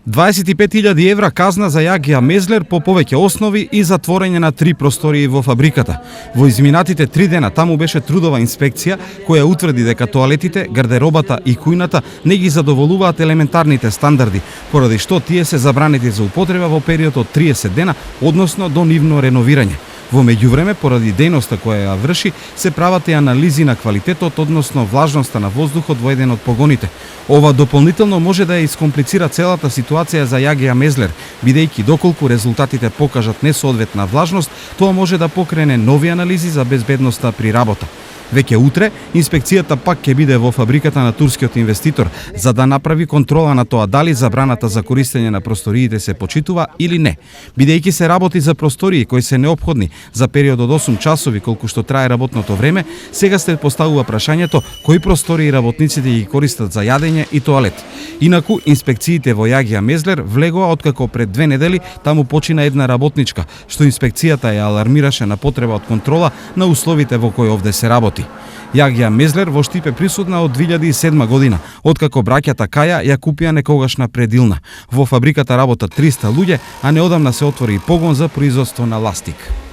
25.000 евра казна за Јагија Мезлер по повеќе основи и затворење на 3 простории во фабриката. Во изминатите 3 дена таму беше трудова инспекција која утврди дека тоалетите, гардеробата и кујната не ги задоволуваат елементарните стандарди, поради што тие се забранети за употреба во период од 30 дена, односно до нивно реновирање. Во меѓувреме, поради дејноста која ја врши, се прават и анализи на квалитетот, односно влажноста на воздухот во еден од погоните. Ова дополнително може да ја искомплицира целата ситуација за Јагија Мезлер, бидејќи доколку резултатите покажат несоодветна влажност, тоа може да покрене нови анализи за безбедноста при работа. Веќе утре, инспекцијата пак ќе биде во фабриката на турскиот инвеститор, за да направи контрола на тоа дали забраната за користење на просториите се почитува или не. Бидејќи се работи за простории кои се неопходни за период од 8 часови колку што трае работното време, сега се поставува прашањето кои простории работниците ги користат за јадење и тоалет. Инаку, инспекциите во Јагија Мезлер влегоа откако пред 2 недели таму почина една работничка, што инспекцијата ја алармираше на потреба од контрола на условите во кои овде се работи. Јагија Мезлер во Штип е присутна од 2007 година, откако браќата Каја ја купија некогашна предилна. Во фабриката работат 300 луѓе, а неодамна се отвори и погон за производство на ластик.